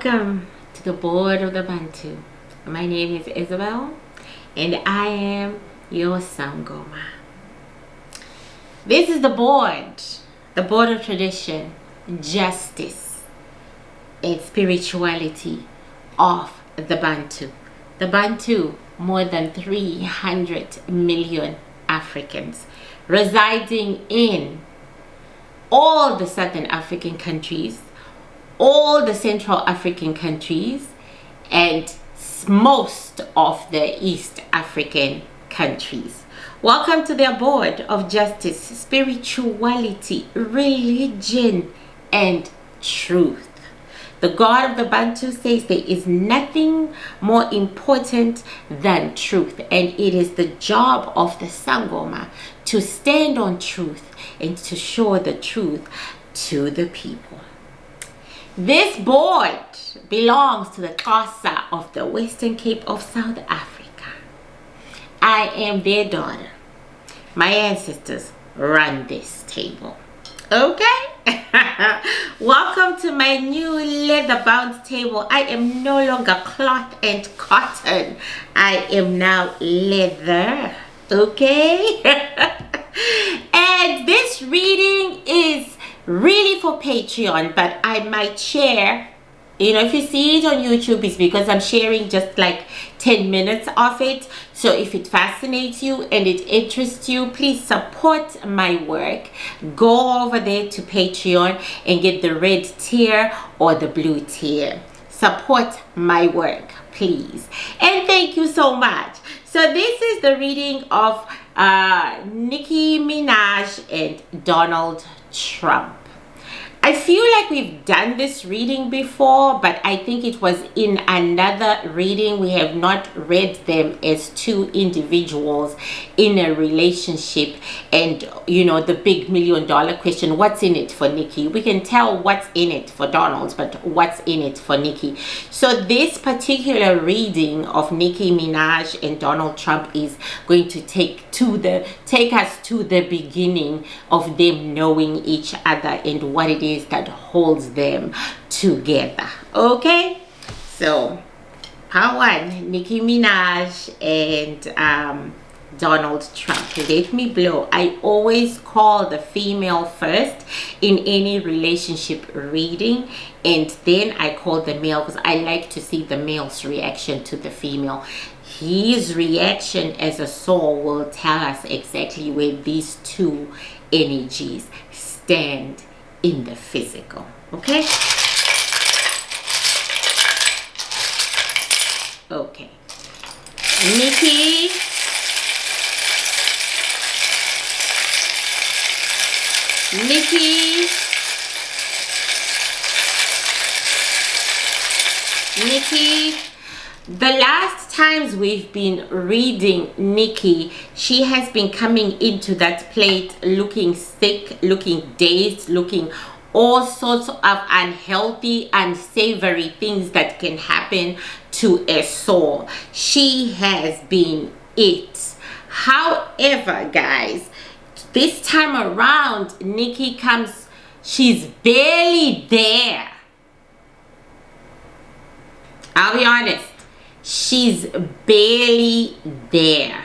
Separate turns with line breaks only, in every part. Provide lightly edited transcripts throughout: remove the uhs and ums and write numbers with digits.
Welcome to the board of the Bantu. My name is Isabel and I am your Sangoma. This is the board of tradition, justice, and spirituality of the Bantu. The Bantu, more than 300 million Africans residing in all the Southern African countries, all the Central African countries, and most of the East African countries. Welcome to their board of justice, spirituality, religion, and truth. The God of the Bantu says there is nothing more important than truth, and it is the job of the Sangoma to stand on truth and to show the truth to the people. This board belongs to the Xhosa of the Western Cape of South Africa. I am their daughter. My ancestors run this table. Okay? Welcome to my new leather-bound table. I am no longer cloth and cotton. I am now leather. Okay? And this reading is really for Patreon, but I might share, if you see it on YouTube, it's because I'm sharing just like 10 minutes of it. So if it fascinates you and it interests you, please support my work. Go over there to Patreon and get the red tier or the blue tier. Support my work, please. And thank you so much. So this is the reading of Nicki Minaj and Donald Trump. I feel like we've done this reading before, but I think it was in another reading. We have not read them as two individuals in a relationship, and the big $1 million question, what's in it for Nikki? We can tell what's in it for Donald, but what's in it for Nikki? So this particular reading of Nicki Minaj and Donald Trump is going to take us to the beginning of them knowing each other and what it is that holds them together. Okay, so part one, Nicki Minaj and Donald Trump. Let me blow. I always call the female first in any relationship reading, and then I call the male because I like to see the male's reaction to the female. His reaction as a soul will tell us exactly where these two energies stand in the physical. Okay? Okay. Nikki. The last times we've been reading Nikki, she has been coming into that plate looking sick, looking dazed, looking all sorts of unhealthy, unsavory things that can happen to a soul. She has been it. However, guys, this time around, Nikki comes, she's barely there. I'll be honest. She's barely there.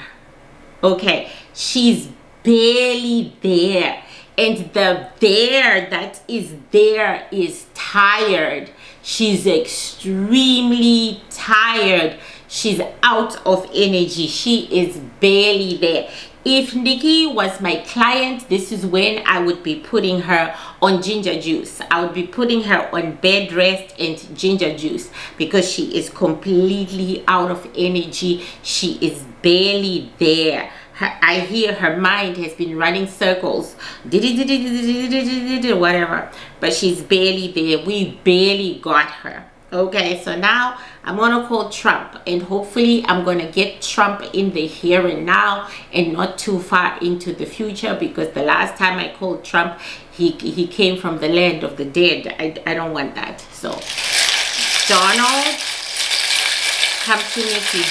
Okay, she's barely there. And the there that is there is tired. She's extremely tired. She's out of energy. She is barely there. If Nikki was my client, this is when I would be putting her on ginger juice. I would be putting her on bed rest and ginger juice because she is completely out of energy. She is barely there. I hear her mind has been running circles, whatever, but she's barely there. We barely got her. Okay, so now I'm gonna call Trump, and hopefully I'm gonna get Trump in the here and now and not too far into the future, because the last time I called Trump, he came from the land of the dead. I don't want that. So Donald, come to Nikki.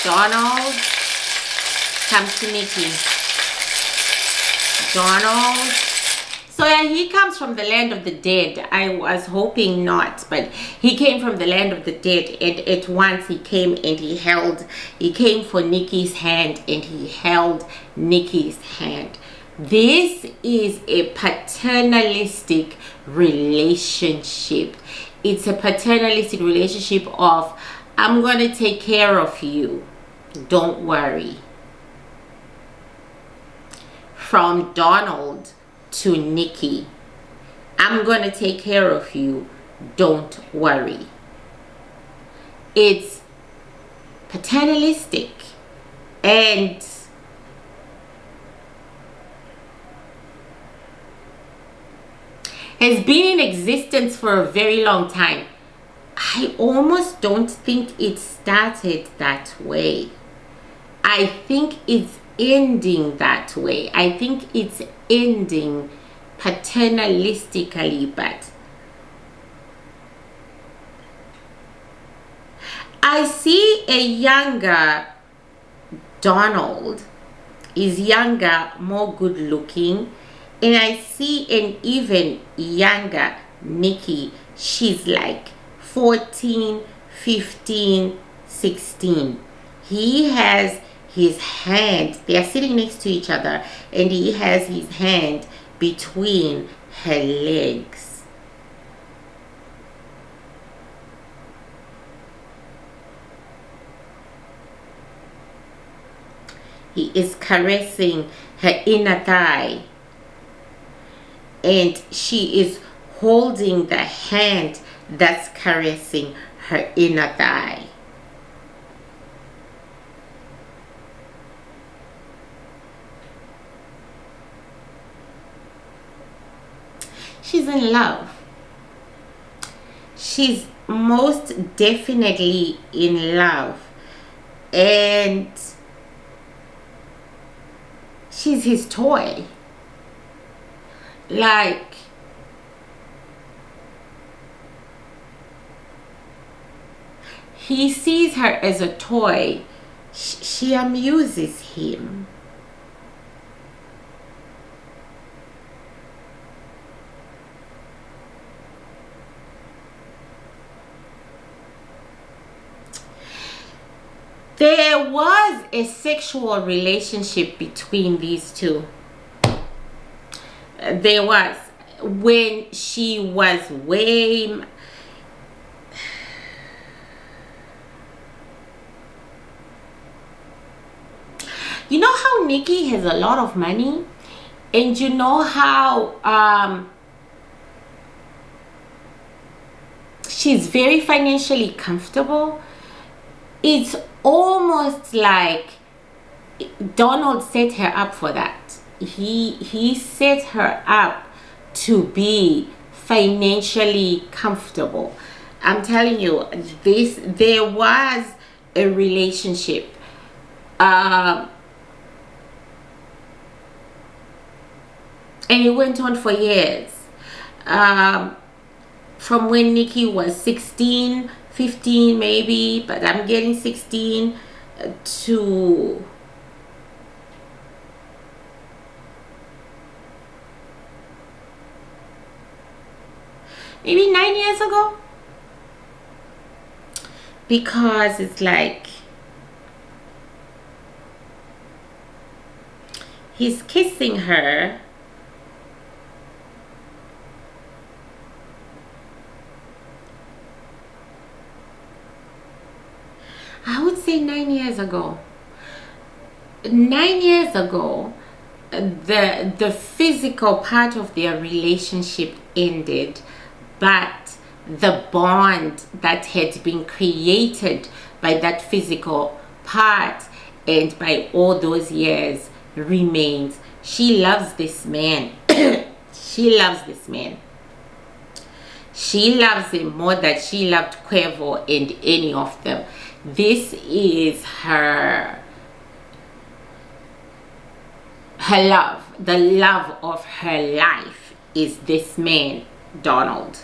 Donald, come to Nikki. Donald, So yeah, he comes from the land of the dead. I was hoping not, but he came from the land of the dead, and at once he came and he came for Nikki's hand, and he held Nikki's hand. This is a paternalistic relationship. It's a paternalistic relationship of, I'm going to take care of you, don't worry. From Donald to Nikki, I'm going to take care of you, don't worry. It's paternalistic and has been in existence for a very long time. I almost don't think it started that way. I think it's ending that way. I think it's ending paternalistically, but I see a younger Donald is younger, more good looking, and I see an even younger Nikki. She's like 14, 15, 16. He has his hand, they are sitting next to each other, and he has his hand between her legs. He is caressing her inner thigh, and she is holding the hand that's caressing her inner thigh. She's in love. She's most definitely in love, and she's his toy. Like, he sees her as a toy. She amuses him. There was a sexual relationship between these two. There was, when she was way... You know how Nikki has a lot of money? And you know how she's very financially comfortable? It's almost like Donald set her up for that. He set her up to be financially comfortable. I'm telling you, there was a relationship. And it went on for years. From when Nikki was 16, 15 maybe, but I'm getting 16 to maybe 9 years ago, because it's like he's kissing her, I would say 9 years ago. 9 years ago, the physical part of their relationship ended, but the bond that had been created by that physical part and by all those years remains. She loves this man. She loves this man. She loves him more than she loved Quavo and any of them. This is her love. The love of her life is this man, Donald.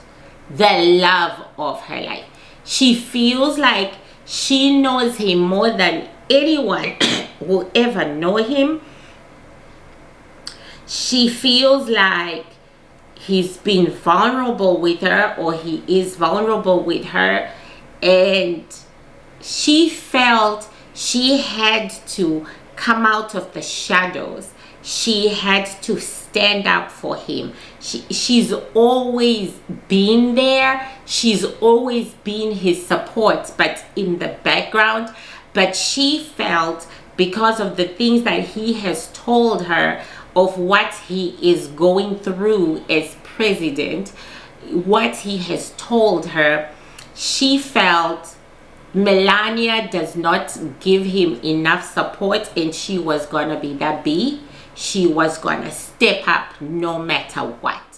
The love of her life. She feels like she knows him more than anyone will ever know him. She feels like he's been vulnerable with her, or he is vulnerable with her, and she felt she had to come out of the shadows. She had to stand up for him. She's always been there. She's always been his support, but in the background. But she felt, because of the things that he has told her of what he is going through as president, what he has told her, she felt Melania does not give him enough support, and she was gonna be that B. She was gonna step up no matter what.